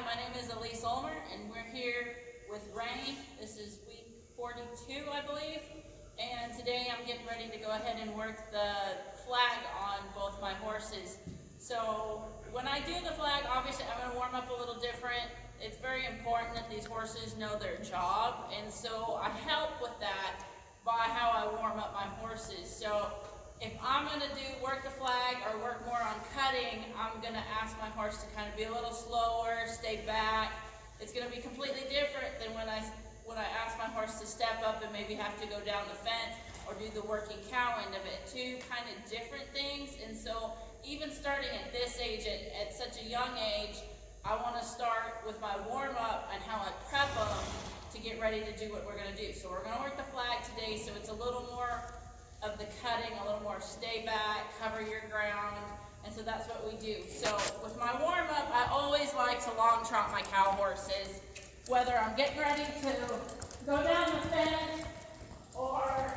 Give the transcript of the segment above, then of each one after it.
my name is Elise Ulmer, and we're here with Rey. This is week 42, I believe, and today I'm getting ready to go ahead and work the flag on both my horses. So when I do the flag, obviously I'm going to warm up a little different. It's very important that these horses know their job, and so I help with that by how I warm up my horses. So if I'm going to work the flag or work more on cutting, I'm going to ask my horse to kind of be a little slower, stay back. It's going to be completely different than when I ask my horse to step up and maybe have to go down the fence or do the working cow end of it. Two kind of different things, and so even starting at this age, at such a young age, I want to start with my warm-up and how I prep them to get ready to do what we're going to do. So we're going to work the flag today, so it's a little more of the cutting, a little more stay back, cover your ground, and so that's what we do. So with my warm-up, I always like to long trot my cow horses, whether I'm getting ready to go down the fence or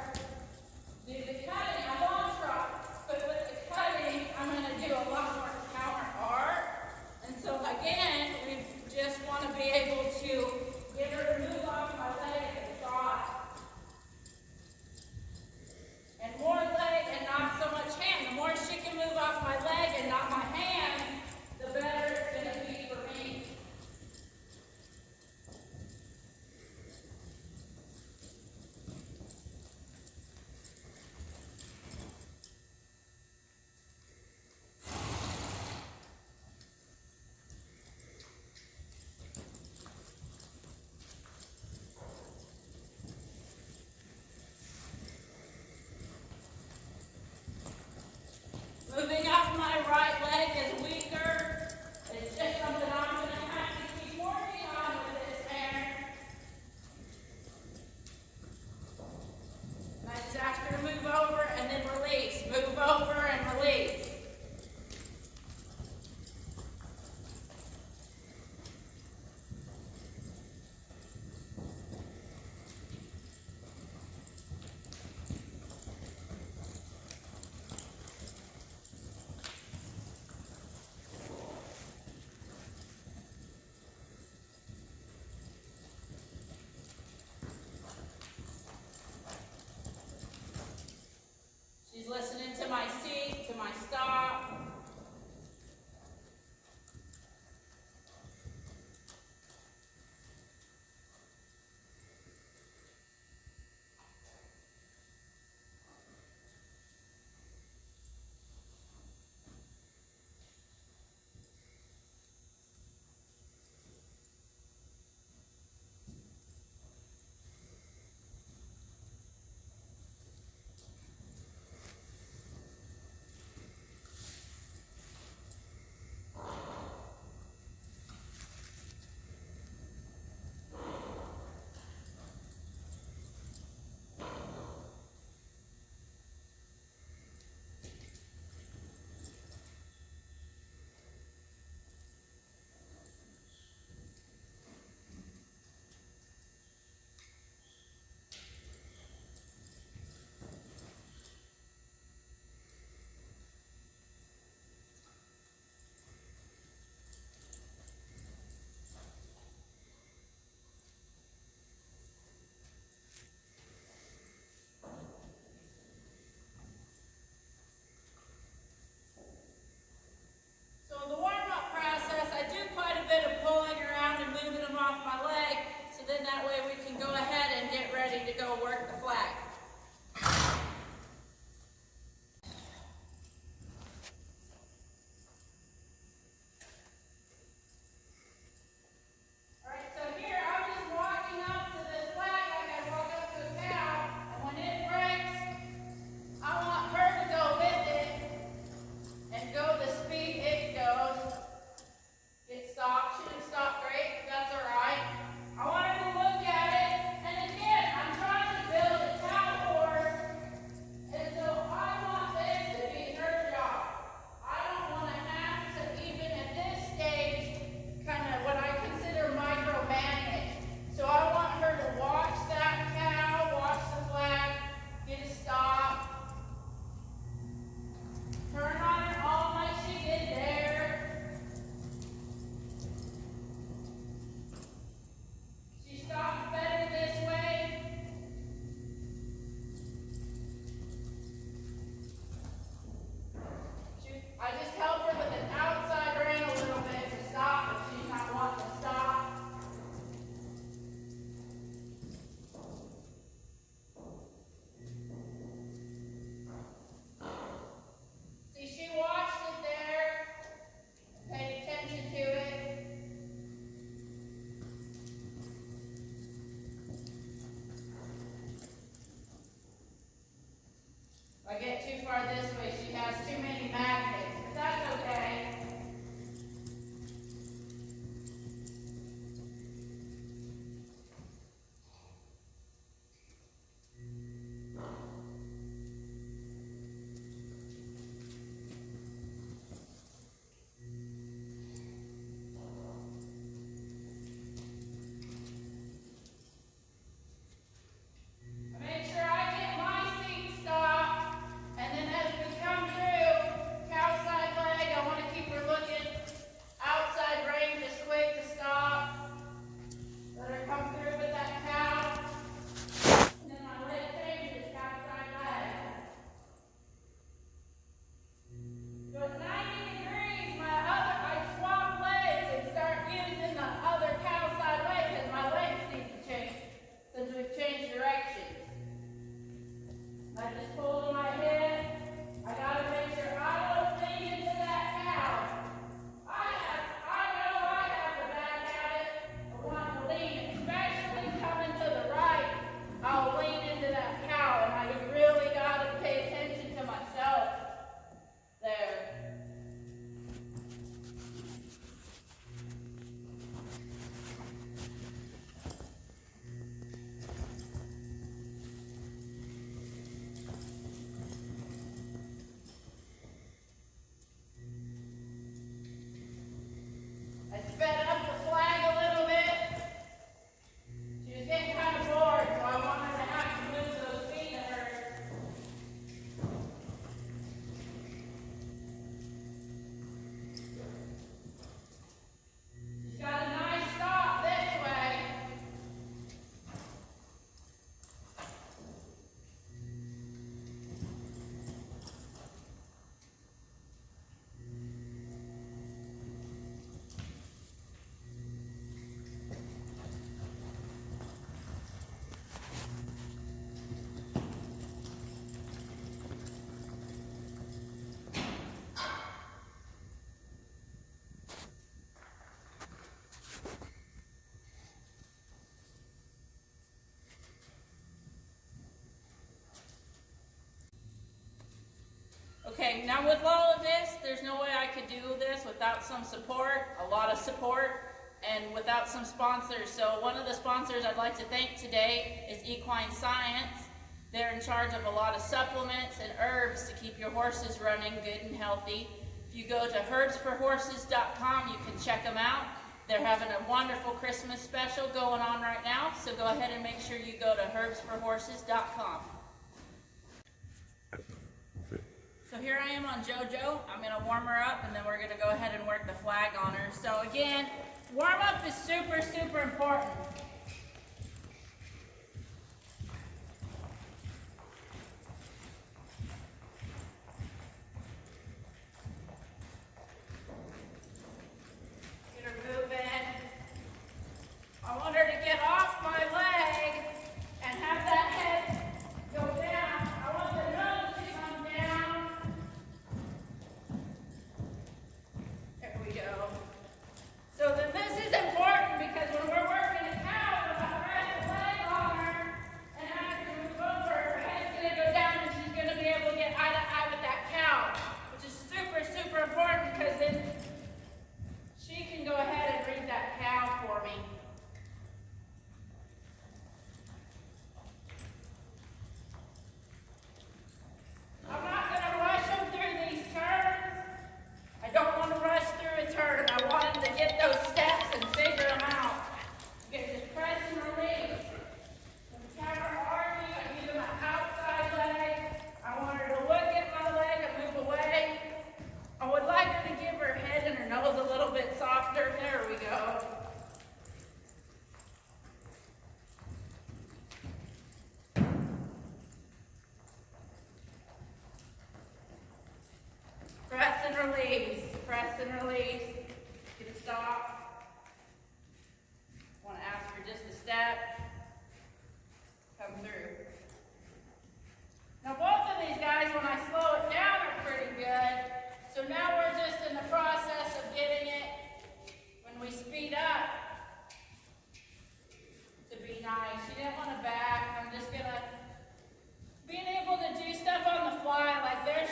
do the cutting. I long trot, but with the cutting, I'm going to do a lot more counter art. And so again, we just want to be able to get her to move off my leg and trot. And more leg and not so much hand. The more she can move off my leg and not my hand, the better it's going to be for me. far this way. She has too many magnets, but that's okay. Make sure I get my seat stopped, and then as we come through, cow side leg, I want to keep her looking outside range, just quick to stop. Let her come through with that cow, and then my leg changes, cow side leg. So at 90 degrees, I swap legs and start using the other cow side leg because my legs need to change since we've changed directions. I just pull to my head. I gotta make sure I don't lean into that cow. I know I have the bad habit of wanting to lean, especially coming to the right. I'll lean into that cow, and I really gotta pay attention to myself there. I sped up the flag a little bit. She was getting kind of bored, so I wanted to have to move those feet of hers. She's got a nice stop this way. Okay, now with all of this, there's no way I could do this without some support, a lot of support, and without some sponsors. So one of the sponsors I'd like to thank today is Equine Science. They're in charge of a lot of supplements and herbs to keep your horses running good and healthy. If you go to herbsforhorses.com, you can check them out. They're having a wonderful Christmas special going on right now, so go ahead and make sure you go to herbsforhorses.com. So here I am on JoJo. I'm going to warm her up, and then we're going to go ahead and work the flag on her. So again, warm up is super, super important. Get her moving. I want her to get off my leg and have that head go down. I want the nose to come down. There we go. So then this is important because when we're working a cow, we're going to press the leg on her, and as we move over, her head's going to go down and she's going to be able to get eye to eye with that cow, which is super, super important because then she can go ahead and read that cow for me. I'm not going to rush them through these turns. I don't want to rush through a turn. I want them to get those steps and figure them out. Okay, just press and release. When the camera argue, I give them an outside leg. I want her to look at my leg and move away. I would like her to give her head and her nose a little bit softer. There we go. Press and release, press and release. Get a stop. Want to ask for just a step. Come through. Now both of these guys, when I slow it down, are pretty good. So now we're just in the process of getting it, when we speed up, to be nice. She didn't want to back. I'm just going to, being able to do stuff on the fly, like there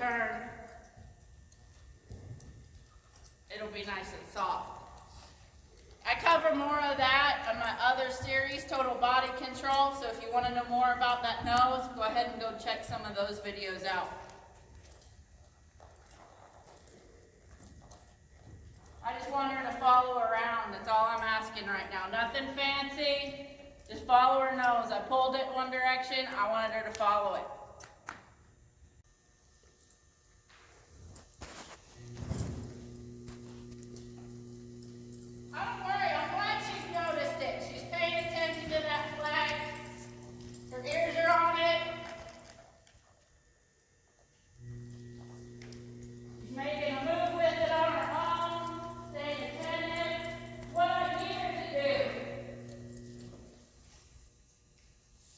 turn, it'll be nice and soft. I cover more of that on my other series, Total Body Control, so if you want to know more about that nose, go ahead and go check some of those videos out. I just want her to follow around, that's all I'm asking right now. Nothing fancy, just follow her nose. I pulled it one direction, I wanted her to follow it. Don't worry, I'm glad she's noticed it. She's paying attention to that flag. Her ears are on it. She's making a move with it on her own, staying attentive. What I need her to do.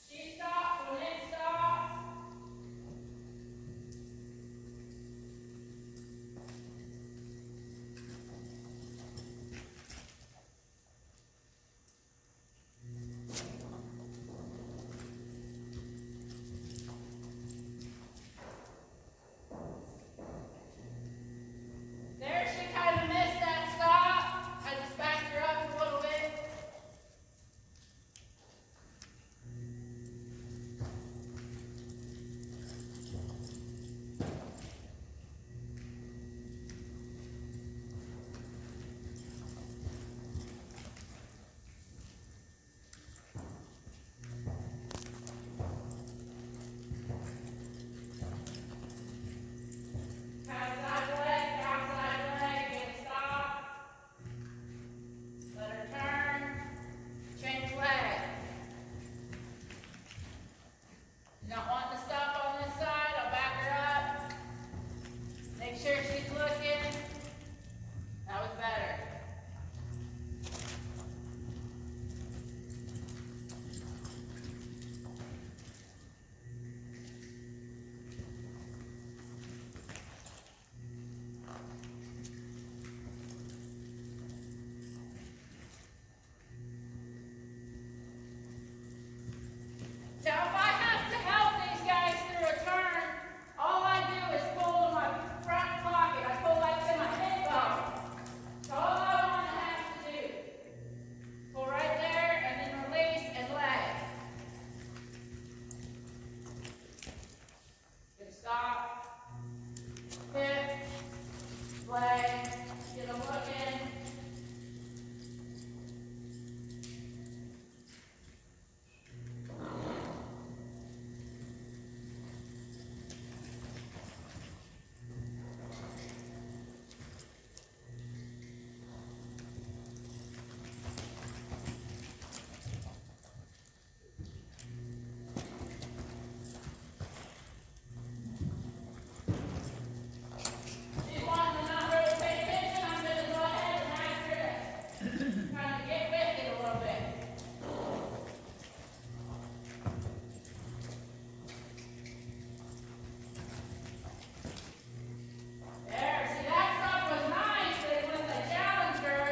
She stops when it stops. There, she kind of missed that stop. I just backed her up a little bit. Outside leg, get a stop. Let her turn. Change leg. Not wanting to stop on this side, I'll back her up. Make sure she's looking. That was better. Now, if I have to help these guys through a turn, all I do is pull to my front pocket. I pull like to my hip bone. That's all I want to have to do. Pull right there and then release and leg. Good stop. Hip, leg, get them looking. She's wanting to not really pay attention. I'm going to go ahead and ask her to kind of get with it a little bit. There, see that stuff was nice, but once I challenged her.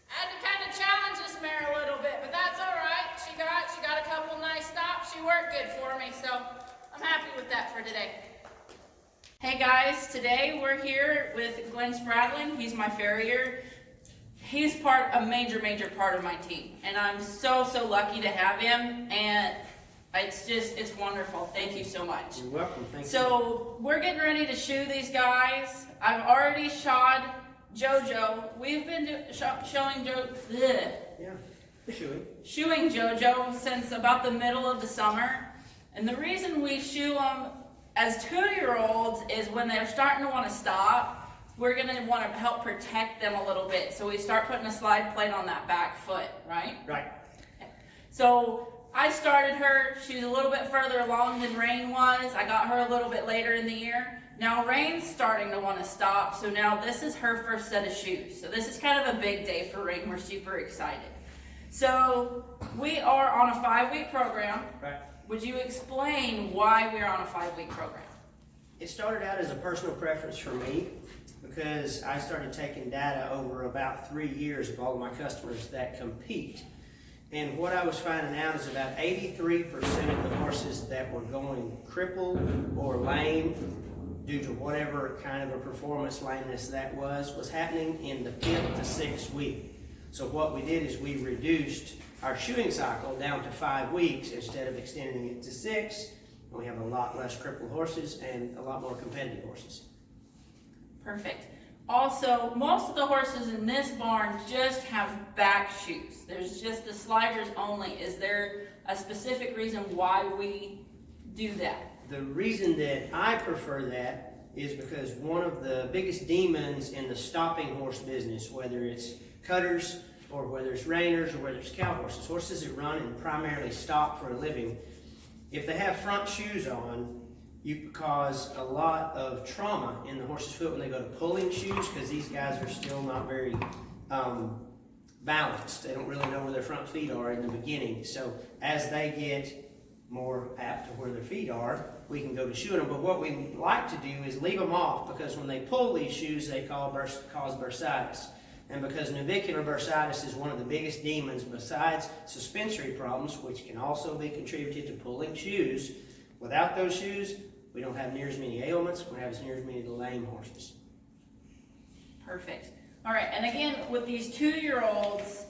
I had to kind of challenge this mare a little bit, but that's all right. She got a couple nice stops. She worked good for me, so I'm happy with that for today. Hey guys, today we're here with Glenn Spradling. He's my farrier. He's a major part of my team, and I'm so lucky to have him, and it's wonderful. Thank you so much. You're welcome. Thank you. So we're getting ready to shoe these guys. I've already shod JoJo. We've been showing shoeing JoJo since about the middle of the summer. And the reason we shoe them as 2-year-olds is when they're starting to want to stop, we're going to want to help protect them a little bit. So we start putting a slide plate on that back foot, right? Right. So I started her, she's a little bit further along than Rain was. I got her a little bit later in the year. Now Rain's starting to want to stop, so now this is her first set of shoes. So this is kind of a big day for Rain. We're super excited. So we are on a 5-week program. Right. Would you explain why we're on a 5-week program? It started out as a personal preference for me because I started taking data over about 3 years of all of my customers that compete. And what I was finding out is about 83% of the horses that were going crippled or lame due to whatever kind of a performance lameness that was happening in the 5th to 6th week. So what we did is we reduced our shoeing cycle down to 5 weeks instead of extending it to 6. And we have a lot less crippled horses and a lot more competitive horses. Perfect. Also, most of the horses in this barn just have back shoes. There's just the sliders only. Is there a specific reason why we do that? The reason that I prefer that is because one of the biggest demons in the stopping horse business, whether it's cutters or whether it's reiners or whether it's cow horses, horses that run and primarily stop for a living, if they have front shoes on, you cause a lot of trauma in the horse's foot when they go to pulling shoes, because these guys are still not very balanced. They don't really know where their front feet are in the beginning. So as they get more apt to where their feet are, we can go to shoeing them. But what we like to do is leave them off, because when they pull these shoes, they cause bursitis. And because navicular bursitis is one of the biggest demons besides suspensory problems, which can also be contributed to pulling shoes, without those shoes, we don't have near as many ailments. We don't have near as many lame horses. Perfect. All right, and again, with these 2-year-olds,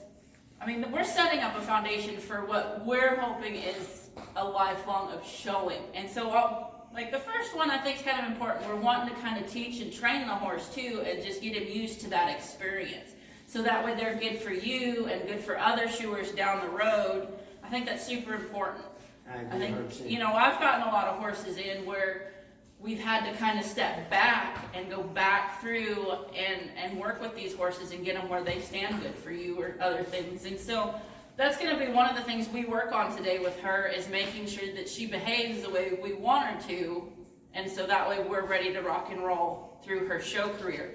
I mean, we're setting up a foundation for what we're hoping is a lifelong of showing. And so, like the first one I think is kind of important. We're wanting to kind of teach and train the horse too, and just get him used to that experience. So that way they're good for you and good for other shoers down the road. I think that's super important. I think, you know, I've gotten a lot of horses in where we've had to kind of step back and go back through and work with these horses and get them where they stand good for you or other things. And so that's going to be one of the things we work on today with her, is making sure that she behaves the way we want her to. And so that way we're ready to rock and roll through her show career.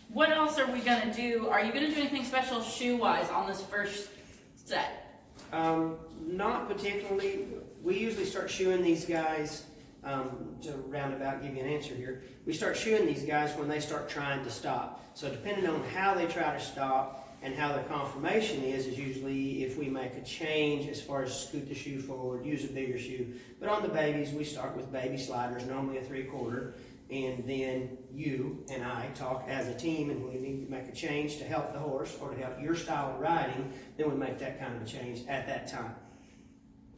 What else are we going to do? Are you going to do anything special shoe-wise on this first set? Not particularly. We usually start shoeing these guys, to roundabout give you an answer here. We start shoeing these guys when they start trying to stop. So depending on how they try to stop and how their conformation is usually if we make a change as far as scoot the shoe forward, use a bigger shoe. But on the babies, we start with baby sliders, normally a 3/4. And then you and I talk as a team, and when we need to make a change to help the horse or to help your style of riding, then we make that kind of a change at that time.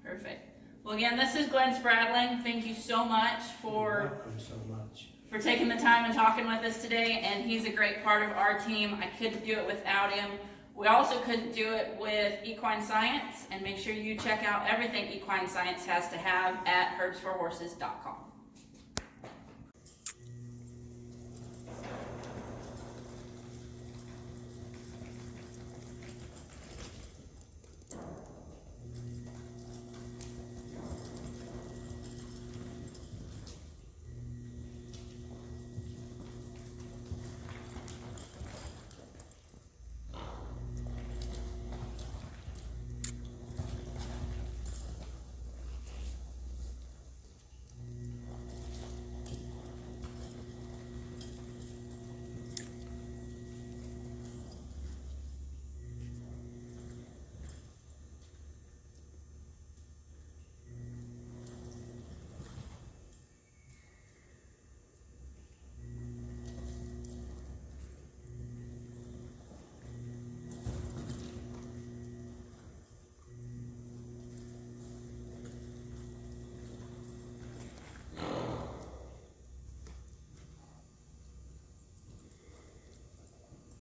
Perfect. Well, again, this is Glenn Spradling. Thank you so much You're welcome so much for taking the time and talking with us today, and he's a great part of our team. I couldn't do it without him. We also couldn't do it with Equine Science, and make sure you check out everything Equine Science has to have at herbsforhorses.com.